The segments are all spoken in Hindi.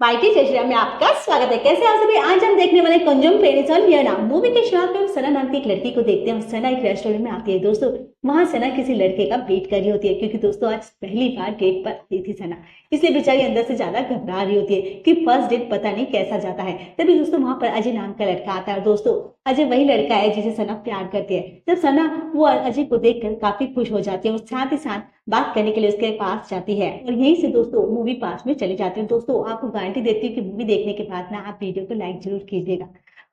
वाईटी सेशरिया में आपका स्वागत है। कैसे आप सभी? आज हम देखने वाले कंजुम पेरिसन ये नाम मूवी के शुरुआत में हम सना नाम की एक लड़की को देखते हैं। सना एक रेस्टोरेंट में आती है दोस्तों। वहां सना किसी लड़के का वेट कर रही होती है क्योंकि दोस्तों आज पहली बार डेट पर आई थी सना, इसलिए बेचारी अंदर से ज्यादा घबरा रही होती है कि फर्स्ट डेट पता नहीं कैसा जाता है। तभी दोस्तों वहां पर अजय नाम का लड़का आता है। दोस्तों अजय वही लड़का है जिसे सना प्यार करती है। जब सना वो अजय को देखकर काफी खुश हो जाती है और साथ ही साथ बात करने के लिए उसके पास जाती है और यहीं से दोस्तों मूवी पास में चली जाती है। दोस्तों आपको गारंटी देती हूँ कि मूवी देखने के बाद ना आप वीडियो को लाइक जरूर कीजिएगा।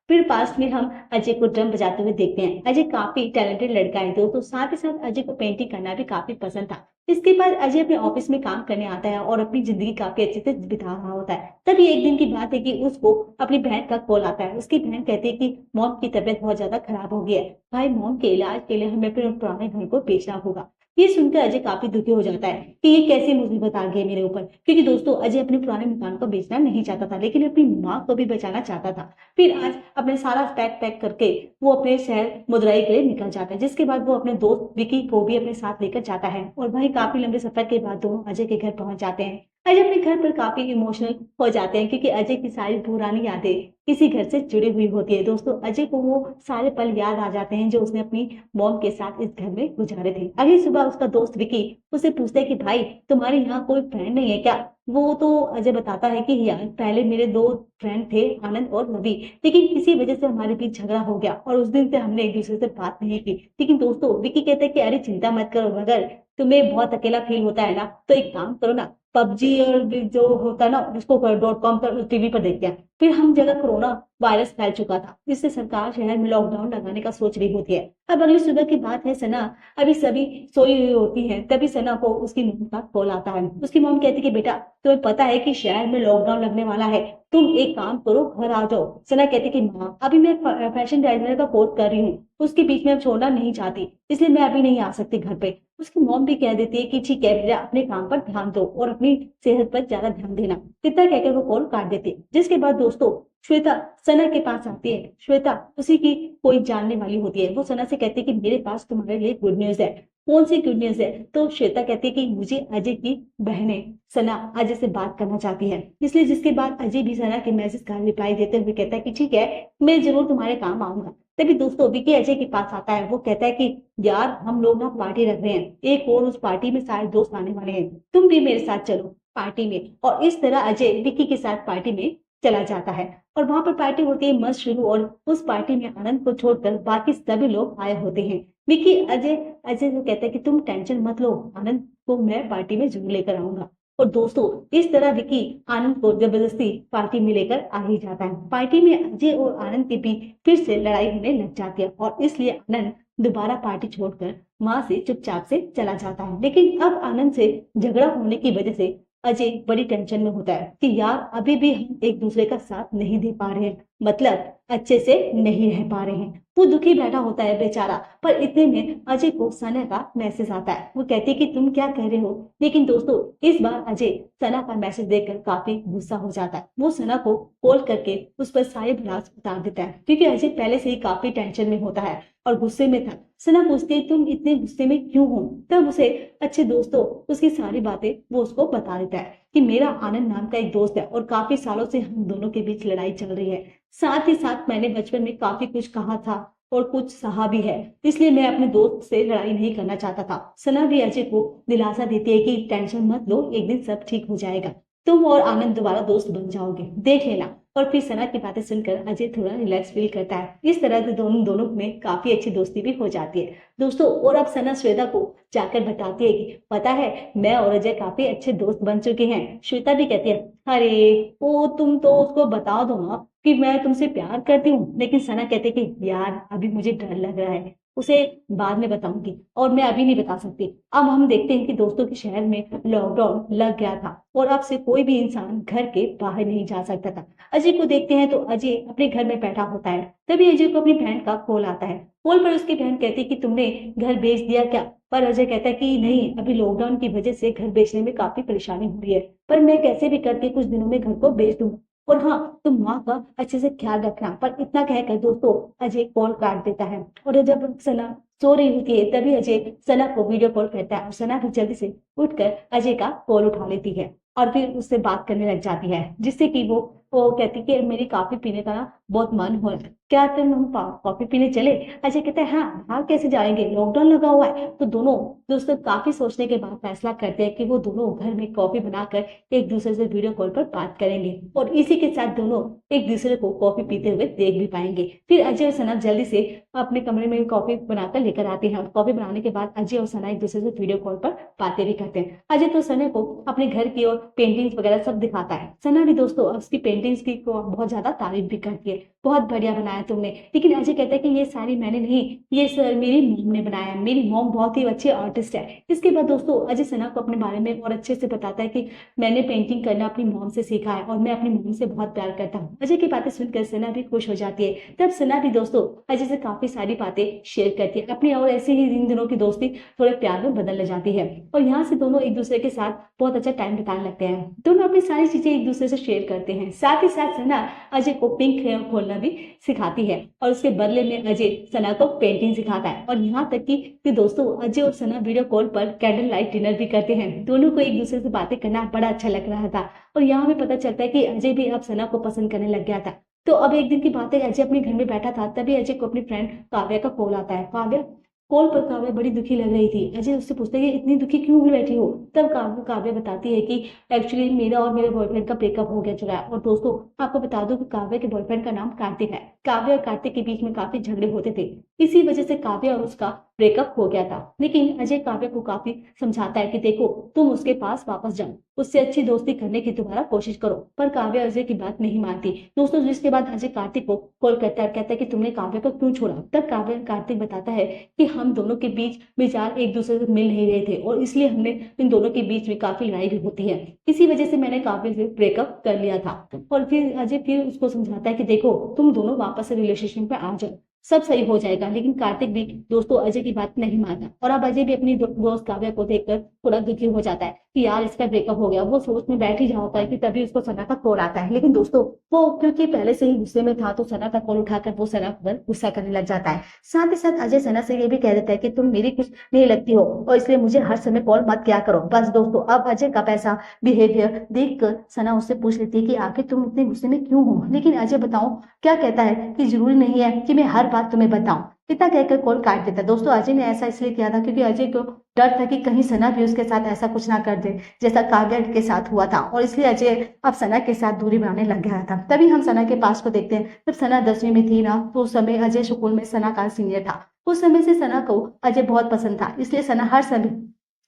फिर पास में हम अजय को ड्रम बजाते हुए देखते हैं। अजय काफी टैलेंटेड लड़का है दोस्तों, साथ ही साथ अजय को पेंटिंग करना भी काफी पसंद था। इसके बाद अजय अपने ऑफिस में काम करने आता है और अपनी जिंदगी काफी अच्छे से बिता रहा होता है। तभी एक दिन की बात है कि उसको अपनी बहन का कॉल आता है। उसकी बहन कहती है कि मॉम की तबीयत बहुत ज्यादा खराब हो गई है, भाई मॉम के इलाज के लिए हमें अपने पुराने घर को बेचना होगा। ये सुनकर अजय काफी दुखी हो जाता है कि ये कैसी मुसीबत आ गई मेरे ऊपर, क्योंकि दोस्तों अजय अपने पुराने मकान को बेचना नहीं चाहता था लेकिन अपनी माँ को भी बचाना चाहता था। फिर आज अपने सारा पैक पैक करके वो अपने शहर मदुरई के लिए निकल जाता है, जिसके बाद वो अपने दोस्त विकी को भी अपने साथ लेकर जाता है और वही काफी लंबे सफर के बाद दोनों अजय के घर पहुंच जाते हैं। अजय अपने घर पर काफी इमोशनल हो जाते हैं क्योंकि अजय की सारी पुरानी यादें किसी घर से जुड़ी हुई होती है। दोस्तों अजय को वो सारे पल याद आ जाते हैं जो उसने अपनी मॉम के साथ इस घर में गुजारे थे। अगली सुबह उसका दोस्त विकी उसे पूछता है कि भाई तुम्हारे यहाँ कोई फ्रेंड नहीं है क्या? वो तो अजय बताता है कि यार पहले मेरे दो फ्रेंड थे, आनंद और रवि, लेकिन किसी वजह से हमारे बीच झगड़ा हो गया और उस दिन से हमने एक दूसरे से बात नहीं की। लेकिन दोस्तों विकी कहते हैं कि अरे चिंता मत करो, अगर तुम्हें बहुत अकेला फील होता है ना तो एक काम करो ना, पबजी और जो होता है ना उसको .com पर टीवी पर देखते हैं। फिर हम जगह कोरोना वायरस फैल चुका था, जिससे सरकार शहर में लॉकडाउन लगाने का सोच रही होती है। अब अगली सुबह की बात है, सना अभी सभी सोई हुई होती है। तभी सना को उसकी मॉम का कॉल आता है। उसकी मॉम कहती है कि बेटा तुम्हें पता है कि शहर में लॉकडाउन लगने वाला है, तुम एक काम करो घर आ जाओ। सना कहती कि माँ अभी मैं फैशन डिजाइनर का कोर्स कर रही हूँ, उसके बीच में अब छोड़ना नहीं चाहती, इसलिए मैं अभी नहीं आ सकती घर पे। उसकी मॉम भी कह देती है कि ठीक है बेटा अपने काम पर ध्यान दो और अपनी सेहत पर ज्यादा ध्यान देना। इतना कहकर वो कॉल काट देती है। जिसके बाद दोस्तों श्वेता सना के पास आती है। श्वेता उसी की कोई जानने वाली होती है। वो सना से कहती है कि मेरे पास तुम्हारे लिए गुड न्यूज है। कौन सी गुड न्यूज है? तो श्वेता कहती है कि मुझे अजय की बहने सना अजय से बात करना चाहती है, इसलिए जिसके बाद अजय भी सना के मैसेज का रिप्लाई देते हुए कहता है कि ठीक है मैं जरूर तुम्हारे काम आऊंगा। तभी दोस्तों विकी अजय के पास आता है। वो कहता है कि यार हम लोग ना पार्टी रख रहे हैं, एक और उस पार्टी में सारे दोस्त आने वाले हैं, तुम भी मेरे साथ चलो पार्टी में। और इस तरह अजय विकी के साथ पार्टी में चला जाता है और वहां पर पार्टी होती है मस्त शुरू। और उस पार्टी में आनंद को छोड़कर बाकी सभी लोग आए होते हैं। विकी अजय अजय से कहता है कि तुम टेंशन मत लो, आनंद को मैं पार्टी में जरूर लेकर आऊंगा। और दोस्तों इस तरह विकी आनंद को जबरदस्ती पार्टी में लेकर आ ही जाता है। पार्टी में अजय और आनंद के बीच फिर से लड़ाई होने लग जाती है और इसलिए आनंद दोबारा पार्टी छोड़कर वहां से चुपचाप से चला जाता है। लेकिन अब आनंद से झगड़ा होने की वजह से अजय बड़ी टेंशन में होता है कि यार अभी भी हम एक दूसरे का साथ नहीं दे पा रहे हैं, मतलब अच्छे से नहीं रह पा रहे हैं। वो दुखी बैठा होता है बेचारा। पर इतने में अजय को सना का मैसेज आता है। वो कहती है कि तुम क्या कह रहे हो? लेकिन दोस्तों इस बार अजय सना का मैसेज देखकर काफी गुस्सा हो जाता है। वो सना को कॉल करके उस पर सारे भड़ास उतार देता है क्योंकि अजय पहले से ही काफी टेंशन में होता है और गुस्से में था। सना पूछती है तुम इतने गुस्से में क्यों हो? तब उसे अच्छे दोस्तों उसकी सारी बातें वो उसको बता देता है कि मेरा आनंद नाम का एक दोस्त है और काफी सालों से हम दोनों के बीच लड़ाई चल रही है। साथ ही साथ मैंने बचपन में काफी कुछ कहा था और कुछ सहा भी है, इसलिए मैं अपने दोस्त से लड़ाई नहीं करना चाहता था। सना भी अजय को दिलासा देती है कि टेंशन मत लो, एक दिन सब ठीक हो जाएगा, तुम और आनंद दोबारा दोस्त बन जाओगे, देख लेना। और फिर सना की बातें सुनकर अजय थोड़ा रिलैक्स फील करता है। इस तरह से दोनों में काफी अच्छी दोस्ती भी हो जाती है दोस्तों। और अब सना श्वेता को जाकर बताती है कि पता है मैं और अजय काफी अच्छे दोस्त बन चुके हैं। श्वेता भी कहती है अरे वो तुम तो उसको बता दो ना कि मैं तुमसे प्यार करती हूँ। लेकिन सना कहते कि यार अभी मुझे डर लग रहा है, उसे बाद में बताऊंगी और मैं अभी नहीं बता सकती। अब हम देखते हैं कि दोस्तों के शहर में लॉकडाउन लग गया था और अब से कोई भी इंसान घर के बाहर नहीं जा सकता था। अजय को देखते हैं तो अजय अपने घर में बैठा होता है। तभी अजय को अपनी बहन का कॉल आता है। कॉल पर उसकी बहन कहती है कि तुमने घर बेच दिया क्या? पर अजय कहता है कि नहीं, अभी लॉकडाउन की वजह से घर बेचने में काफी परेशानी हो रही है, पर मैं कैसे भी करके कुछ दिनों में घर को बेच दूंगा। और हाँ, तुम माँ का अच्छे से ख्याल रखना। पर इतना कहकर दोस्तों अजय कॉल काट देता है। और जब सना सो रही होती है तभी अजय सना को वीडियो कॉल करता है और सना भी जल्दी से उठकर अजय का कॉल उठा लेती है और फिर उससे बात करने लग जाती है, जिससे कि वो कहती कि मेरी कॉफी पीने का ना बहुत मन हो रहा है, क्या तुम हम कॉफी पीने चले? अजय कहता है हाँ, बाहर कैसे जाएंगे, लॉकडाउन लगा हुआ है। तो दोनों दोस्तों काफी सोचने के बाद फैसला करते हैं कि वो दोनों घर में कॉफी बनाकर एक दूसरे से वीडियो कॉल पर बात करेंगे और इसी के साथ दोनों एक दूसरे को कॉफी पीते हुए देख भी पाएंगे। फिर अजय और सना जल्दी से अपने कमरे में कॉफी बनाकर लेकर आते हैं और कॉफी बनाने के बाद अजय और सना एक दूसरे से वीडियो कॉल पर बातें भी करते हैं। अजय तो सना को अपने घर की और पेंटिंग्स वगैरह सब दिखाता है। सना भी दोस्तों उसकी पेंटिंग्स की को बहुत ज्यादा तारीफ भी करती है, बहुत बढ़िया बनाया तुमने। लेकिन अजय कहता है कि ये सारी मैंने नहीं, ये सर मेरी मॉम ने बनाया है, मेरी मॉम बहुत ही अच्छी आर्टिस्ट है। इसके बाद दोस्तों अजय सना को अपने बारे में और अच्छे से बताता है कि मैंने पेंटिंग करना अपनी मॉम से सीखा है और मैं अपनी मॉम से बहुत प्यार करता हूँ। अजय की बातें सुनकर सना भी खुश हो जाती है। तब सना भी दोस्तों अजय से काफी सारी बातें शेयर करती है अपनी, और ऐसे ही इन दिनों की दोस्ती थोड़े प्यार में बदलने जाती है और यहाँ से दोनों एक दूसरे के साथ बहुत अच्छा टाइम बिताने लगते हैं। दोनों अपनी सारी चीजें एक दूसरे से शेयर करते हैं। साथ ही साथ सना अजय को पिंक हेयर खोलना भी सिखाती है और उसके बदले में अजय सना को पेंटिंग सिखाता है। और यहाँ तक कि दोस्तों अजय और सना वीडियो कॉल पर कैंडल लाइट डिनर भी करते हैं। दोनों को एक दूसरे से बातें करना बड़ा अच्छा लग रहा था और यहाँ भी पता चलता है कि अजय भी अब सना को पसंद करने लग गया था। तो अब एक दिन की बात है, अजय अपने घर में बैठा था, तभी अजय को अपनी फ्रेंड काव्या का कॉल आता है। काव्या कॉल पर काव्या बड़ी दुखी लग रही थी। अजय उससे पूछते हैं कि इतनी दुखी क्यों हुई बैठी हो? तब काव्या बताती है कि एक्चुअली मेरा और मेरे बॉयफ्रेंड का ब्रेकअप हो गया चुका है। और दोस्तों आपको बता दूं कि काव्या के बॉयफ्रेंड का नाम कार्तिक है। काव्या और कार्तिक के बीच में काफी झगड़े होते थे, इसी वजह से काव्या और उसका ब्रेकअप हो गया था। लेकिन अजय काव्या को काफी समझाता है कि देखो तुम उसके पास वापस जाओ, उससे अच्छी दोस्ती करने की दोबारा कोशिश करो। पर काव्या अजय की बात नहीं मानती दोस्तों। जिसके बाद अजय कार्तिक को कॉल करता है, कहता है कि तुमने काव्या को क्यों छोड़ा? तब काव्या कार्तिक बताता है कि हम दोनों के बीच विचार एक दूसरे से मिल नहीं रहे थे और इसलिए हमने इन दोनों के बीच में काफी लड़ाई भी होती है। इसी वजह से मैंने काव्या से ब्रेकअप कर लिया था। और फिर अजय फिर उसको समझाता है कि देखो तुम दोनों वापस से रिलेशनशिप में आ जाओ, सब सही हो जाएगा। लेकिन कार्तिक भी दोस्तों अजय की बात नहीं मानता और अब अजय भी अपनी दोस्त काव्या को देखकर थोड़ा दुखी हो जाता है कि यार इसका ब्रेकअप हो गया। वो सोच में बैठ ही जाता है कि तभी उसको सना का कॉल आता है। लेकिन दोस्तों वो क्योंकि पहले से ही गुस्से में था तो सना का कॉल उठाकर वो सना पर गुस्सा करने लग जाता है। साथ ही साथ अजय सना से ये भी कह देता है कि तुम मेरी कुछ नहीं लगती हो और इसलिए मुझे हर समय कॉल मत किया करो। बस दोस्तों अब अजय का पैसा बिहेवियर देखकर सना उससे पूछ लेती है कि आखिर तुम इतने गुस्से में क्यों हो? लेकिन अजय बताओ क्या कहता है कि जरूरी नहीं है कि मैं हर बात तुम्हें बताऊं। इतना कहकर कॉल काट देता। दोस्तों अजय ने ऐसा इसलिए किया था क्योंकि अजय को डर था कि कहीं सना भी उसके साथ ऐसा कुछ ना कर दे जैसा काव्या के साथ हुआ था, और इसलिए अजय अब सना के साथ दूरी बनाने लग गया था। तभी हम सना के पास को देखते हैं। जब सना 10वीं में थी ना तो उस समय अजय स्कूल में सना का सीनियर था। उस समय से सना को अजय बहुत पसंद था, इसलिए सना हर समय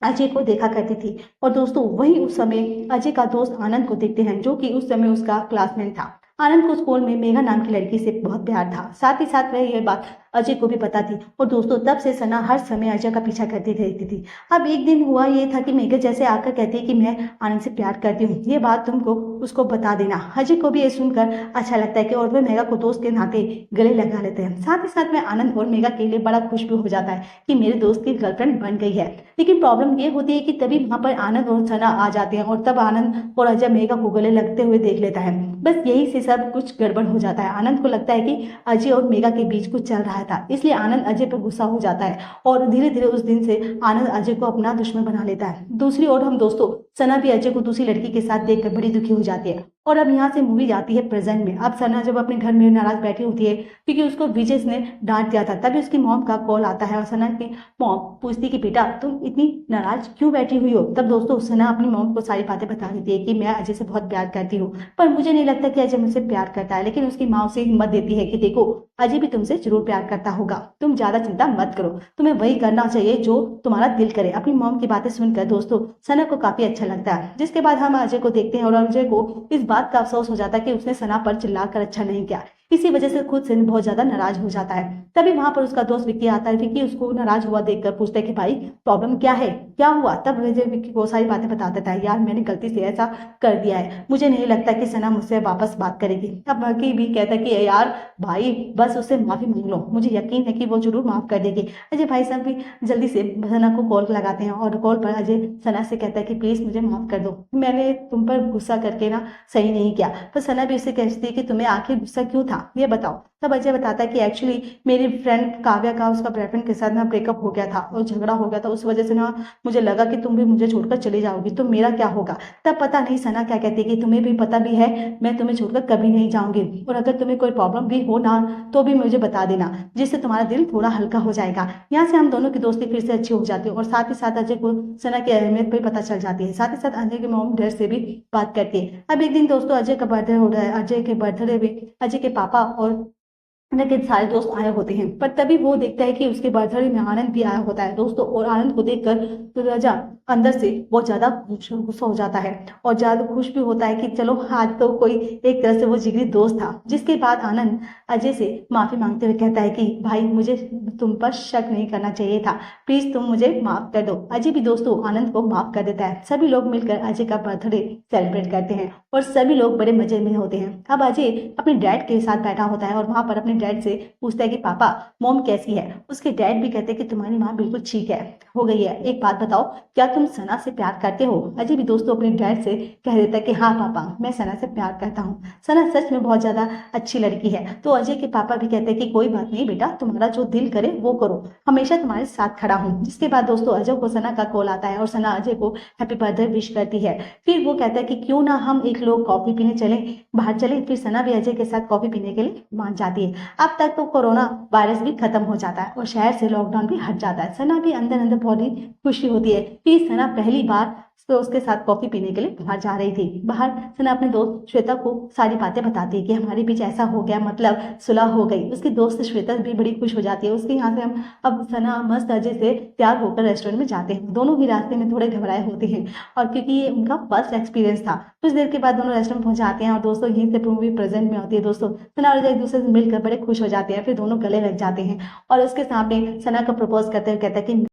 अजय को देखा करती थी। और दोस्तों वही उस समय अजय का दोस्त आनंद को देखते हैं, जो कि उस समय उसका क्लासमेट था। आनंद को स्कूल में मेघा नाम की लड़की से बहुत प्यार था। साथ ही साथ वह यह बात अजय को भी पता थी। और दोस्तों तब से सना हर समय अजय का पीछा करती रहती थी। अब एक दिन हुआ ये था कि मेघा जैसे आकर कहती है कि मैं आनंद से प्यार करती हूँ, ये बात तुमको उसको बता देना। अजय को भी ये सुनकर अच्छा लगता है कि और वह मेघा को दोस्त के नाते गले लगा लेते हैं। साथ ही साथ में आनंद और मेघा के लिए बड़ा खुश भी हो जाता है कि मेरे दोस्त की गर्लफ्रेंड बन गई है। लेकिन प्रॉब्लम ये होती है कि तभी वहां पर आनंद और सना आ जाते हैं और तब आनंद और अजय मेघा को गले लगते हुए देख लेता है। बस यही से सब कुछ गड़बड़ हो जाता है। आनंद को लगता है कि अजय और मेघा के बीच कुछ चल रहा था, इसलिए आनंद अजय पर गुस्सा हो जाता है और धीरे धीरे उस दिन से आनंद अजय को अपना दुश्मन बना लेता है। दूसरी ओर हम दोस्तों सना भी अजय को दूसरी लड़की के साथ देखकर बड़ी दुखी हो जाती है। और अब यहाँ से मूवी जाती है प्रेजेंट में। अब सना जब अपने घर में नाराज बैठी होती है क्योंकि उसको विजय ने डांट दिया था, तभी उसकी मॉम का कॉल आता है और सना की मॉम पूछती कि बेटा तुम इतनी नाराज क्यों बैठी हुई हो? तब दोस्तों सना अपनी मॉम को सारी बातें बता देती है कि मैं अजय से बहुत प्यार करती हूँ, पर मुझे नहीं लगता कि अजय मुझसे प्यार करता है। लेकिन उसकी माँ उसे हिम्मत देती है कि देखो अजय भी तुमसे जरूर प्यार करता होगा, तुम ज्यादा चिंता मत करो, तुम्हें वही करना चाहिए जो तुम्हारा दिल करे। अपनी मॉम की बातें सुनकर दोस्तों सना को काफी अच्छा लगता है। जिसके बाद हम अजय को देखते हैं और अजय को इस बात का अफसोस हो जाता है कि उसने सना पर चिल्लाकर अच्छा नहीं किया। इसी वजह से खुद से बहुत ज्यादा नाराज हो जाता है। तभी वहां पर उसका दोस्त विक्की आता है। विक्की उसको नाराज हुआ देखकर पूछता है कि भाई प्रॉब्लम क्या है, क्या हुआ। तब विजय विक्की को सारी बातें बता देता है, यार मैंने गलती से ऐसा कर दिया है, मुझे नहीं लगता कि सना मुझसे वापस बात करेगी। अब विक्की भी कहता है कि यार भाई बस उससे माफी मांग लो, मुझे यकीन है कि वो जरूर माफ कर देगी। अजय भाई साहब भी जल्दी से सना को कॉल लगाते हैं और कॉल पर अजय सना से कहता है कि प्लीज मुझे माफ कर दो, मैंने तुम पर गुस्सा करके ना सही नहीं किया। तो सना भी उससे कहती है कि तुम्हें आखिर गुस्सा क्यों था, ये बताओ। तब अजय बताता है कि एक्चुअली मेरी फ्रेंड काव्या का उसका बॉयफ्रेंड के साथ ना ब्रेकअप हो गया था और झगड़ा हो गया था, उस वजह से ना मुझे लगा कि तुम भी मुझे छोड़कर चली जाओगी तो मेरा क्या होगा। तब पता नहीं सना क्या कहती है कि तुम्हें भी पता भी है मैं तुम्हें छोड़कर कभी नहीं जाऊंगी, और अगर तुम्हें कोई प्रॉब्लम भी हो ना तो भी मुझे बता देना, जिससे तुम्हारा दिल थोड़ा हल्का हो जाएगा। यहाँ से हम दोनों की दोस्ती फिर से अच्छी हो जाती है और साथ ही साथ अजय को सना की अहमियत भी पता चल जाती है। साथ ही साथ अजय के मॉम डैड से भी बात करती है। अब एक दिन दोस्तों अजय का बर्थडे हो रहा है। अजय के बर्थडे में अजय के पापा और के सारे दोस्त आए होते हैं, पर तभी वो देखता है कि उसके बर्थडे में आनंद भी आया होता है दोस्तों। और आनंद को देखकर तो राजा अंदर से बहुत ज्यादा गुस्सा हो जाता है और ज्यादा खुश भी होता है कि चलो आज तो कोई एक तरह से वो जिगरी दोस्त था। जिसके बाद आनंद अजय से माफी मांगते हुए कहता है कि भाई मुझे तुम पर शक नहीं करना चाहिए था, प्लीज तुम मुझे माफ कर दो। अजय भी दोस्तों आनंद को माफ कर देता है। सभी लोग मिलकर अजय का बर्थडे सेलिब्रेट करते हैं और सभी लोग बड़े मजे में होते हैं। अब अजय अपने डैड के साथ बैठा होता है और वहां पर अपने डैड से पूछता है कि पापा मॉम कैसी है। उसके डैड भी कहते हैं कि तुम्हारी माँ बिल्कुल ठीक है, हो गई है। एक बात बताओ, क्या तुम सना से प्यार करते हो। अजय भी दोस्तों अपने डैड से कह देता है कि हाँ पापा मैं सना से प्यार करता हूँ, सना सच में बहुत ज्यादा अच्छी लड़की है। तो अजय के पापा भी कहते हैं कि कोई बात नहीं बेटा, तुम्हारा जो दिल करे वो करो, हमेशा तुम्हारे साथ खड़ा हूँ। जिसके बाद दोस्तों अजय को सना का कॉल आता है और सना अजय को हैप्पी बर्थडे विश करती है। फिर वो कहता है कि क्यों ना हम एक लोग कॉफी पीने चले, बाहर चले। फिर सना भी अजय के साथ कॉफी पीने के लिए मान जाती है। अब तक तो कोरोना वायरस भी खत्म हो जाता है और शहर से लॉकडाउन भी हट जाता है। सना भी अंदर अंदर बहुत ही खुशी होती है कि सना पहली बार तो उसके साथ कॉफी पीने के लिए बाहर जा रही थी। बाहर सना अपने दोस्त श्वेता को सारी बातें बताती है कि हमारे बीच ऐसा हो गया, मतलब सुलह हो गई। उसकी दोस्त श्वेता भी बड़ी खुश हो जाती है। उसके यहाँ से हम अब सना मस्त अजय से तैयार होकर रेस्टोरेंट में जाते हैं। दोनों ही रास्ते में थोड़े घबराए होते हैं और क्योंकि ये उनका फर्स्ट एक्सपीरियंस था। कुछ देर के बाद दोनों रेस्टोरेंट पहुंच जाते हैं और दोस्तों यहीं से मूवी प्रेजेंट में होती है। दोस्तों सना और अजय एक दूसरे से मिलकर बड़े खुश हो जाते हैं। फिर दोनों गले लग जाते हैं और उसके सामने सना को प्रपोज करते हुए कहता है कि